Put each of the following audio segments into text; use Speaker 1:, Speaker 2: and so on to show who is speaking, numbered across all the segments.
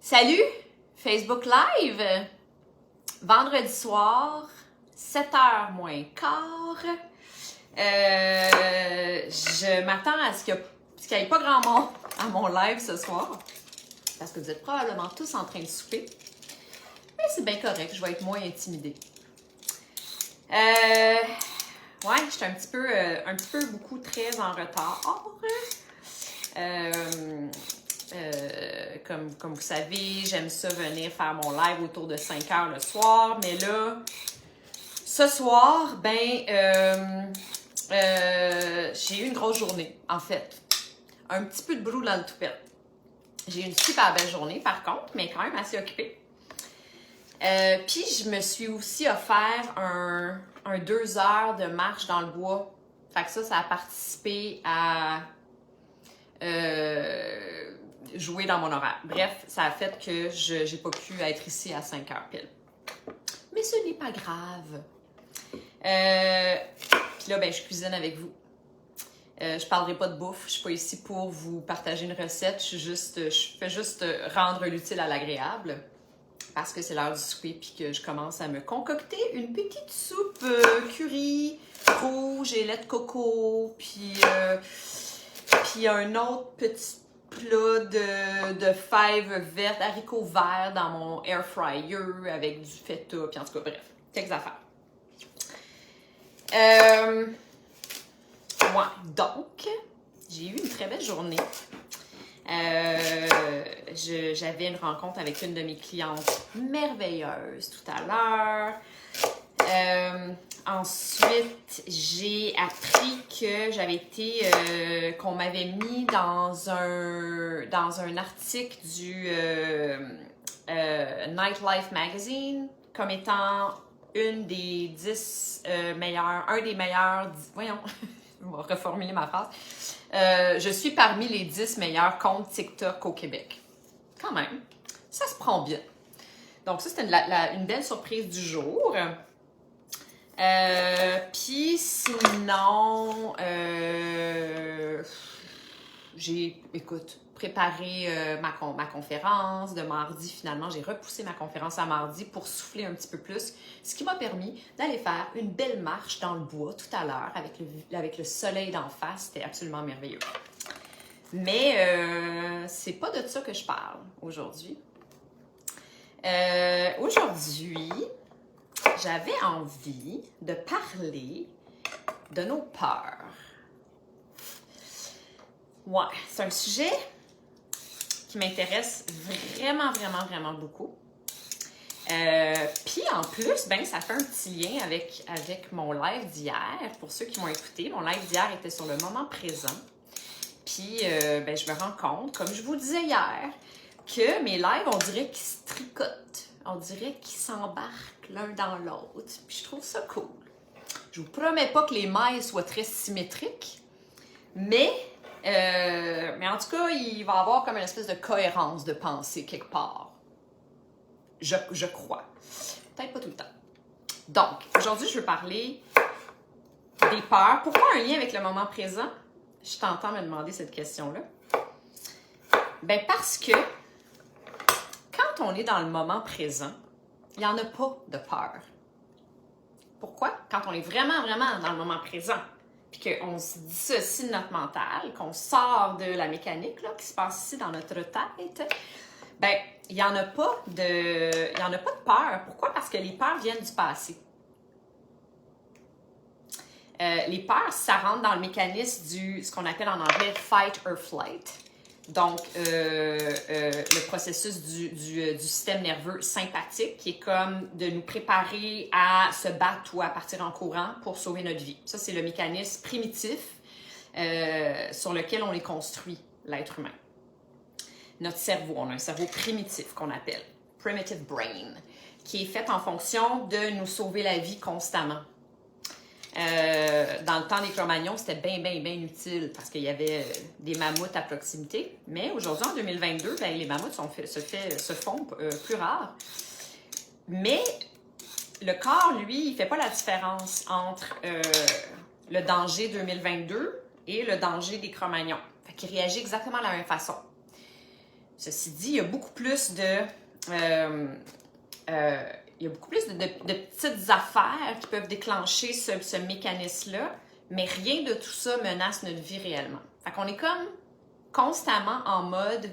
Speaker 1: Salut! Facebook Live! Vendredi soir, 7h moins quart. Je m'attends à ce qu'il n'y ait pas grand monde à mon live ce soir. Parce que vous êtes probablement tous en train de souper. Mais c'est bien correct, je vais être moins intimidée. Ouais, je suis un petit peu beaucoup très en retard. Comme vous savez, j'aime ça venir faire mon live autour de 5h le soir. Mais là, ce soir, j'ai eu une grosse journée, en fait. Un petit peu de brou dans le toupette. J'ai eu une super belle journée, par contre, mais quand même assez occupée. Puis, je me suis aussi offert un 2 heures de marche dans le bois. Fait que ça a participé à jouer dans mon horaire. Bref, ça a fait que je n'ai pas pu être ici à 5h pile. Mais ce n'est pas grave. Puis là, je cuisine avec vous. Je parlerai pas de bouffe. Je suis pas ici pour vous partager une recette. Je fais juste rendre l'utile à l'agréable. Parce que c'est l'heure du souper puis que je commence à me concocter une petite soupe curry rouge et lait de coco. Puis un autre petit plat de fèves vertes, haricots verts dans mon air fryer avec du feta. Puis en tout cas, bref, quelques affaires. Donc, j'ai eu une très belle journée. J'avais une rencontre avec une de mes clientes merveilleuses tout à l'heure. Ensuite, j'ai appris que qu'on m'avait mis dans un article du Nightlife Magazine comme étant un des meilleurs, voyons, je vais reformuler ma phrase. Je suis parmi les 10 meilleurs comptes TikTok au Québec. Quand même, ça se prend bien. Donc ça, c'était une belle surprise du jour. Puis sinon, j'ai, préparé ma conférence de mardi. Finalement, j'ai repoussé ma conférence à mardi pour souffler un petit peu plus, ce qui m'a permis d'aller faire une belle marche dans le bois tout à l'heure avec le soleil d'en face. C'était absolument merveilleux. Mais c'est pas de ça que je parle aujourd'hui. Aujourd'hui, j'avais envie de parler de nos peurs. Ouais, c'est un sujet qui m'intéresse vraiment, vraiment, vraiment beaucoup. Puis en plus, ça fait un petit lien avec mon live d'hier. Pour ceux qui m'ont écouté, mon live d'hier était sur le moment présent. Puis je me rends compte, comme je vous disais hier, que mes lives, on dirait qu'ils se tricotent. On dirait qu'ils s'embarquent l'un dans l'autre. Puis je trouve ça cool. Je vous promets pas que les mailles soient très symétriques, mais en tout cas, il va y avoir comme une espèce de cohérence de pensée quelque part. Je crois. Peut-être pas tout le temps. Donc, aujourd'hui, je veux parler des peurs. Pourquoi un lien avec le moment présent? Je t'entends me demander cette question-là. Parce que quand on est dans le moment présent, il n'y en a pas de peur. Pourquoi? Quand on est vraiment, vraiment dans le moment présent, puis qu'on se dissocie de notre mental, qu'on sort de la mécanique là, qui se passe ici dans notre tête, il n'y en a pas de peur. Pourquoi? Parce que les peurs viennent du passé. Les peurs, ça rentre dans le mécanisme ce qu'on appelle en anglais « fight or flight ». Donc, le processus du système nerveux sympathique qui est comme de nous préparer à se battre ou à partir en courant pour sauver notre vie. Ça, c'est le mécanisme primitif sur lequel on est construit, l'être humain. Notre cerveau, on a un cerveau primitif qu'on appelle « primitive brain », qui est fait en fonction de nous sauver la vie constamment. Dans le temps des Cro-Magnons, c'était bien utile parce qu'il y avait des mammouths à proximité. Mais aujourd'hui, en 2022, les mammouths se font plus rares. Mais le corps, lui, il ne fait pas la différence entre le danger 2022 et le danger des Cro-Magnons. Fait qu'il réagit exactement de la même façon. Ceci dit, il y a beaucoup plus de petites affaires qui peuvent déclencher ce mécanisme-là, mais rien de tout ça menace notre vie réellement. Fait qu'on est comme constamment en mode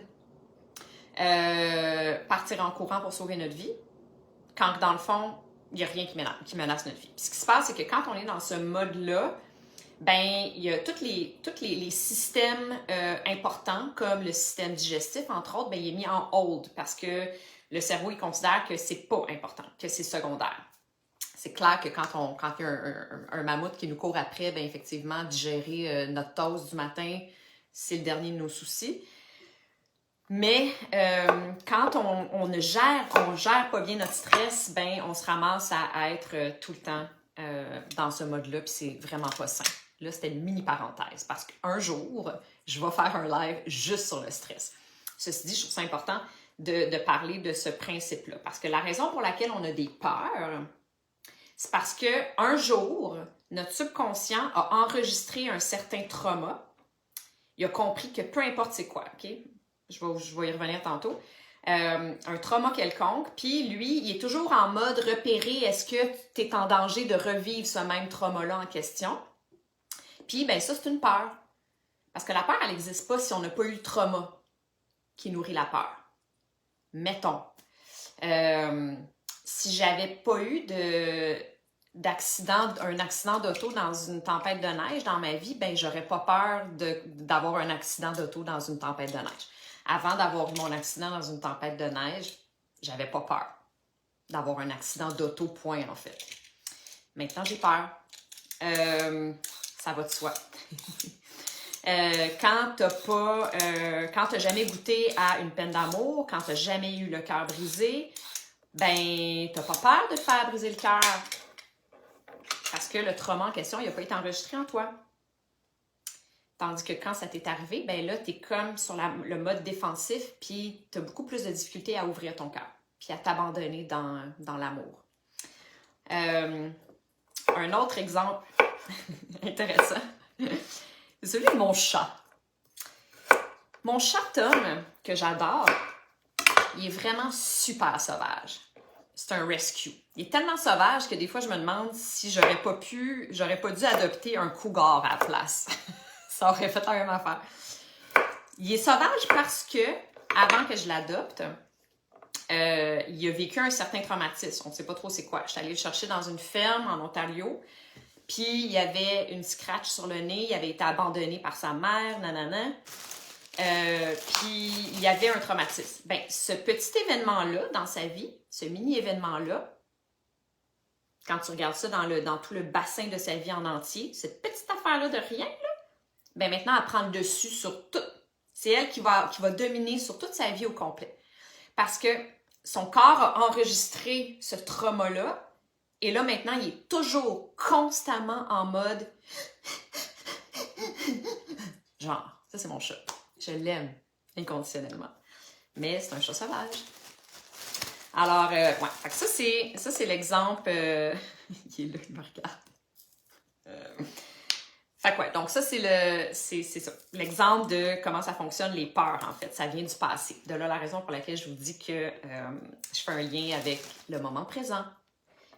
Speaker 1: partir en courant pour sauver notre vie, quand dans le fond, il n'y a rien qui menace notre vie. Puis ce qui se passe, c'est que quand on est dans ce mode-là, ben il y a tous les systèmes importants, comme le système digestif, entre autres, ben, il est mis en hold parce que le cerveau, il considère que c'est pas important, que c'est secondaire. C'est clair que quand il y a un mammouth qui nous court après, ben effectivement, digérer notre toast du matin, c'est le dernier de nos soucis. Mais quand on ne gère pas bien notre stress, ben on se ramasse à être tout le temps dans ce mode-là, puis c'est vraiment pas sain. Là, c'était une mini parenthèse, parce qu'un jour, je vais faire un live juste sur le stress. Ceci dit, je trouve ça important de parler de ce principe-là, parce que la raison pour laquelle on a des peurs, c'est parce qu'un jour, notre subconscient a enregistré un certain trauma. Il a compris que peu importe c'est quoi, OK? Je vais y revenir tantôt. Un trauma quelconque, puis lui, il est toujours en mode repérer est-ce que tu es en danger de revivre ce même trauma-là en question. Puis, ben ça, c'est une peur. Parce que la peur, elle n'existe pas si on n'a pas eu le trauma qui nourrit la peur. Mettons, si j'avais pas eu un accident d'auto dans une tempête de neige dans ma vie, ben j'aurais pas peur d'avoir un accident d'auto dans une tempête de neige. Avant d'avoir eu mon accident dans une tempête de neige, j'avais pas peur d'avoir un accident d'auto, point, en fait. Maintenant, j'ai peur. Ça va de soi. Quand t'as jamais goûté à une peine d'amour, quand t'as jamais eu le cœur brisé, ben, t'as pas peur de te faire briser le cœur. Parce que le trauma en question, il n'a pas été enregistré en toi. Tandis que quand ça t'est arrivé, ben là, t'es comme sur le mode défensif, puis t'as beaucoup plus de difficultés à ouvrir ton cœur, puis à t'abandonner dans l'amour. Un autre exemple intéressant, c'est celui de mon chat. Mon chat Tom, que j'adore, il est vraiment super sauvage. C'est un rescue. Il est tellement sauvage que des fois, je me demande si j'aurais pas dû adopter un cougar à la place. Ça aurait fait la même affaire. Il est sauvage parce que, avant que je l'adopte, il a vécu un certain traumatisme. On ne sait pas trop c'est quoi. Je suis allée le chercher dans une ferme en Ontario. Puis, il y avait une scratch sur le nez. Il avait été abandonné par sa mère, nanana. Puis, il y avait un traumatisme. Ben, ce petit événement-là dans sa vie, ce mini-événement-là, quand tu regardes ça dans tout le bassin de sa vie en entier, cette petite affaire-là de rien, là, ben maintenant, elle prend le dessus sur tout. C'est elle qui va dominer sur toute sa vie au complet. Parce que son corps a enregistré ce trauma-là, et là, maintenant, il est toujours constamment en mode genre, ça c'est mon chat. Je l'aime inconditionnellement. Mais c'est un chat sauvage. Alors, ouais, fait que ça c'est l'exemple. Il est là, il me regarde. Fait que ouais, donc ça c'est ça. L'exemple de comment ça fonctionne, les peurs, en fait. Ça vient du passé. De là, la raison pour laquelle je vous dis que je fais un lien avec le moment présent,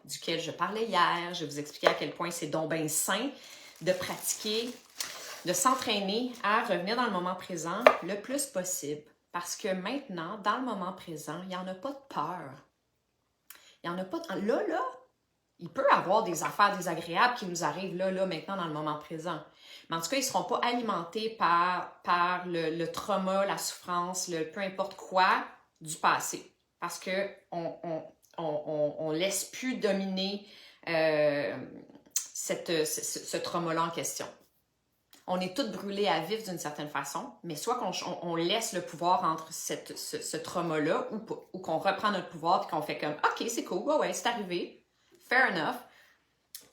Speaker 1: duquel je parlais hier. Je vais vous expliquer à quel point c'est donc bien sain de pratiquer, de s'entraîner à revenir dans le moment présent le plus possible. Parce que maintenant, dans le moment présent, il n'y en a pas de peur. Il n'y en a pas de... Là, il peut y avoir des affaires désagréables qui nous arrivent là, maintenant, dans le moment présent. Mais en tout cas, ils ne seront pas alimentés par le trauma, la souffrance, peu importe quoi du passé. Parce qu'on ne laisse plus dominer ce trauma-là en question. On est toutes brûlées à vif d'une certaine façon, mais soit qu'on laisse le pouvoir entre ce trauma-là ou qu'on reprend notre pouvoir et qu'on fait comme « OK, c'est cool, ouais, c'est arrivé, fair enough. »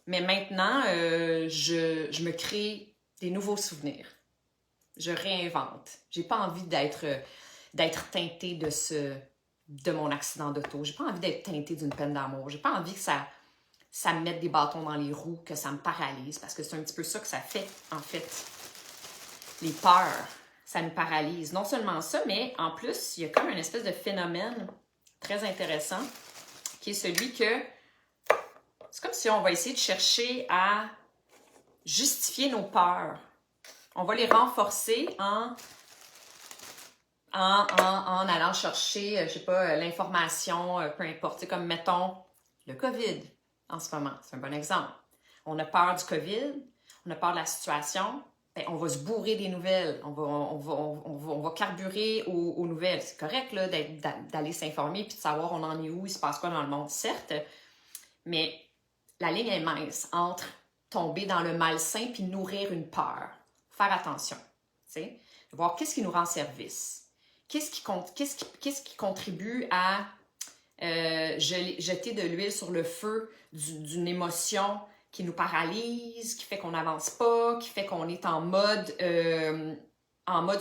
Speaker 1: Mais maintenant, je me crée des nouveaux souvenirs. Je réinvente. J'ai pas envie d'être teintée de mon accident d'auto. J'ai pas envie d'être teintée d'une peine d'amour. J'ai pas envie que ça me mette des bâtons dans les roues, que ça me paralyse, parce que c'est un petit peu ça que ça fait, en fait. Les peurs, ça nous paralyse. Non seulement ça, mais en plus, il y a comme une espèce de phénomène très intéressant qui est celui que c'est comme si on va essayer de chercher à justifier nos peurs. On va les renforcer en allant chercher, je sais pas, l'information, peu importe. C'est comme, mettons, le COVID en ce moment. C'est un bon exemple. On a peur du COVID, on a peur de la situation, ben, on va se bourrer des nouvelles. On va carburer aux nouvelles. C'est correct là, d'aller s'informer puis de savoir on en est où, il se passe quoi dans le monde, certes, mais la ligne est mince entre tomber dans le malsain puis nourrir une peur. Faire attention, tu sais, voir qu'est-ce qui nous rend service. Qu'est-ce qui contribue à jeter de l'huile sur le feu d'une émotion qui nous paralyse, qui fait qu'on n'avance pas, qui fait qu'on est en mode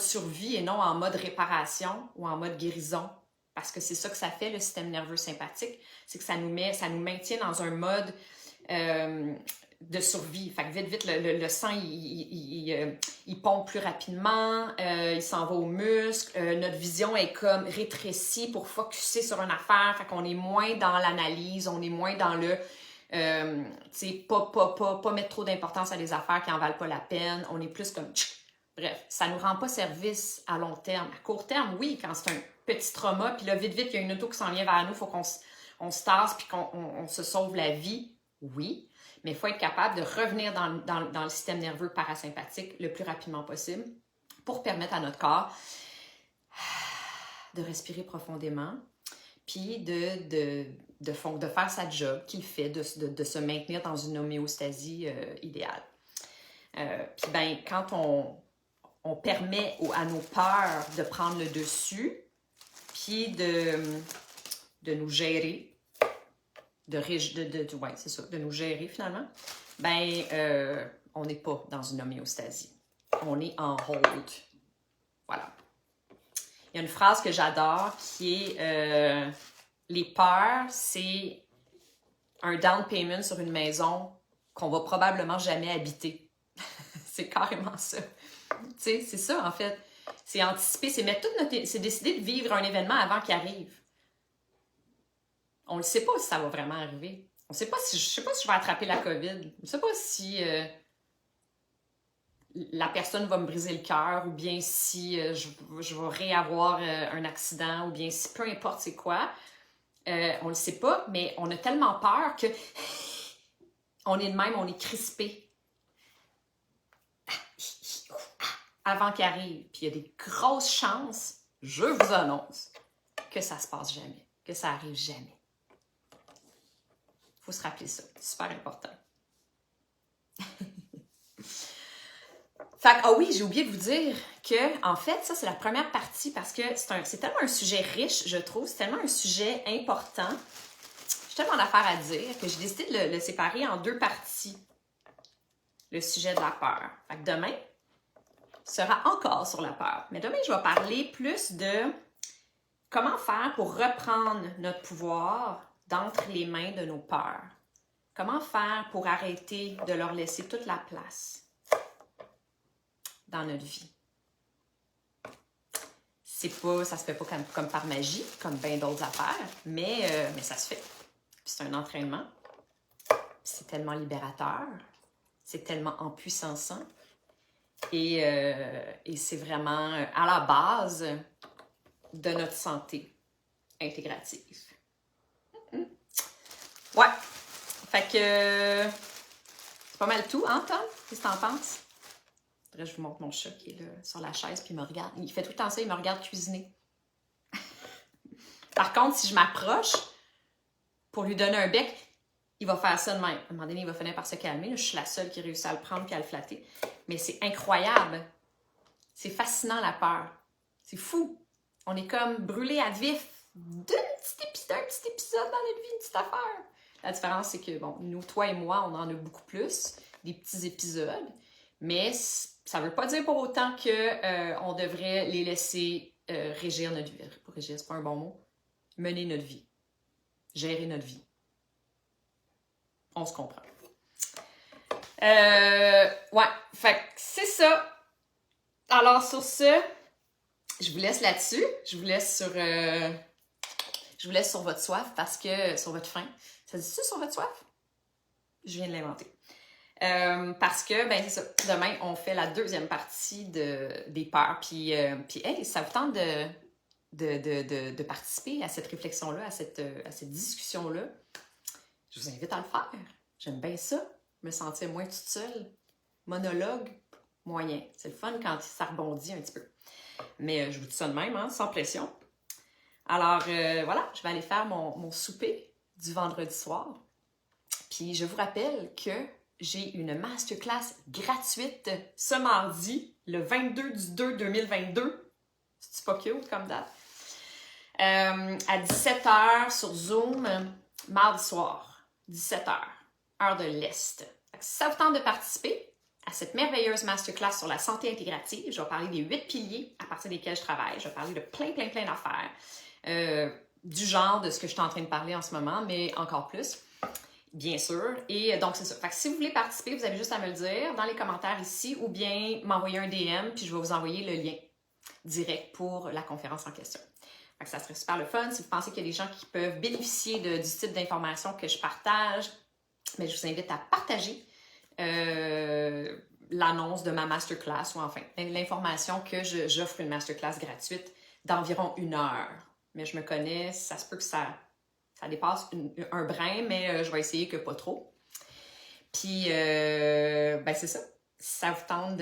Speaker 1: survie et non en mode réparation ou en mode guérison. Parce que c'est ça que ça fait, le système nerveux sympathique, c'est que ça nous maintient dans un mode de survie. Fait que vite, le sang, il pompe plus rapidement, il s'en va aux muscles, notre vision est comme rétrécie pour focusser sur une affaire, fait qu'on est moins dans l'analyse, on est moins dans le, tu sais, pas mettre trop d'importance à des affaires qui en valent pas la peine, on est plus comme, bref, ça nous rend pas service à long terme. À court terme, oui, quand c'est un petit trauma, puis là, vite, il y a une auto qui s'en vient vers nous, il faut qu'on se tasse puis qu'on se sauve la vie, oui. Mais il faut être capable de revenir dans le système nerveux parasympathique le plus rapidement possible pour permettre à notre corps de respirer profondément puis de faire sa job qu'il fait, de se maintenir dans une homéostasie idéale. Puis ben, quand on permet à nos peurs de prendre le dessus puis de nous gérer, ouais, c'est ça, de nous gérer finalement, ben, on n'est pas dans une homéostasie. On est en hold. Voilà. Il y a une phrase que j'adore qui est les peurs, c'est un down payment sur une maison qu'on va probablement jamais habiter. C'est carrément ça. Tu sais, c'est ça en fait. C'est anticiper, c'est mettre c'est décider de vivre un événement avant qu'il arrive. On ne sait pas si ça va vraiment arriver. Je ne sais pas si je vais attraper la COVID. Je ne sais pas si la personne va me briser le cœur ou bien si je vais réavoir un accident ou bien si peu importe c'est quoi. On ne le sait pas, mais on a tellement peur que on est de même, on est crispé avant qu'il arrive. Puis il y a des grosses chances, je vous annonce, que ça se passe jamais, que ça arrive jamais. Il faut se rappeler ça. C'est super important. Fait que, oui, j'ai oublié de vous dire que, en fait, ça, c'est la première partie parce que c'est tellement un sujet riche, je trouve. C'est tellement un sujet important. J'ai tellement d'affaires à dire que j'ai décidé de le séparer en deux parties. Le sujet de la peur. Fait que demain sera encore sur la peur. Mais demain, je vais parler plus de comment faire pour reprendre notre pouvoir d'entre les mains de nos peurs. Comment faire pour arrêter de leur laisser toute la place dans notre vie. Ça se fait pas comme par magie, comme bien d'autres affaires, mais ça se fait. Puis c'est un entraînement. C'est tellement libérateur. C'est tellement empuissançant. Et c'est vraiment à la base de notre santé intégrative. Ouais. Fait que c'est pas mal tout, hein, Tom? Qu'est-ce que t'en penses? Faudrait que je vous montre mon chat qui est là sur la chaise puis il me regarde. Il fait tout le temps ça, il me regarde cuisiner. Par contre, si je m'approche pour lui donner un bec, il va faire ça de même. À un moment donné, il va finir par se calmer. Là, je suis la seule qui réussit à le prendre et à le flatter. Mais c'est incroyable. C'est fascinant, la peur. C'est fou. On est comme brûlé à vif d'un petit épisode dans notre vie, une petite affaire. La différence, c'est que, bon, nous, toi et moi, on en a beaucoup plus, des petits épisodes. Mais ça ne veut pas dire pour autant qu'on devrait les laisser régir notre vie. Pas régir, c'est pas un bon mot. Mener notre vie. Gérer notre vie. On se comprend. Ouais, fait que c'est ça. Alors sur ce, je vous laisse là-dessus. Je vous laisse sur votre soif parce que... Sur votre faim. Ça dit ça sur votre soif? Je viens de l'inventer. Parce que, ben c'est ça, demain, on fait la deuxième partie des peurs. Puis hey, ça vous tente de participer à cette réflexion-là, à cette discussion-là, je vous invite à le faire. J'aime bien ça, me sentir moins toute seule. Monologue, moyen. C'est le fun quand ça rebondit un petit peu. Mais je vous dis ça de même, hein, sans pression. Alors, voilà, je vais aller faire mon souper du vendredi soir. Puis je vous rappelle que j'ai une masterclass gratuite ce mardi, le 22/2/2022. C'est-tu pas cute comme date? À 17h sur Zoom, mardi soir, 17h, heure de l'Est. Si ça vous tente de participer à cette merveilleuse masterclass sur la santé intégrative, je vais parler des 8 piliers à partir desquels je travaille. Je vais parler de plein d'affaires, du genre de ce que je suis en train de parler en ce moment, mais encore plus. Bien sûr. Et donc, c'est ça. Fait que si vous voulez participer, vous avez juste à me le dire dans les commentaires ici ou bien m'envoyer un DM, puis je vais vous envoyer le lien direct pour la conférence en question. Fait que ça serait super le fun. Si vous pensez qu'il y a des gens qui peuvent bénéficier du type d'informations que je partage, mais je vous invite à partager l'annonce de ma masterclass ou enfin l'information que j'offre une masterclass gratuite d'environ 1 heure. Mais je me connais, ça se peut que ça dépasse un brin, mais je vais essayer que pas trop. Puis, ben c'est ça. Si ça vous tente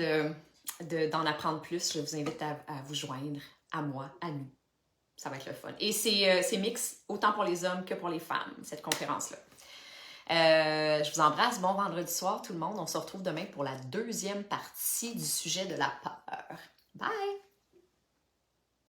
Speaker 1: d'en apprendre plus, je vous invite à vous joindre à moi, à nous. Ça va être le fun. Et c'est mix autant pour les hommes que pour les femmes, cette conférence-là. Je vous embrasse. Bon vendredi soir, tout le monde. On se retrouve demain pour la deuxième partie du sujet de la peur. Bye!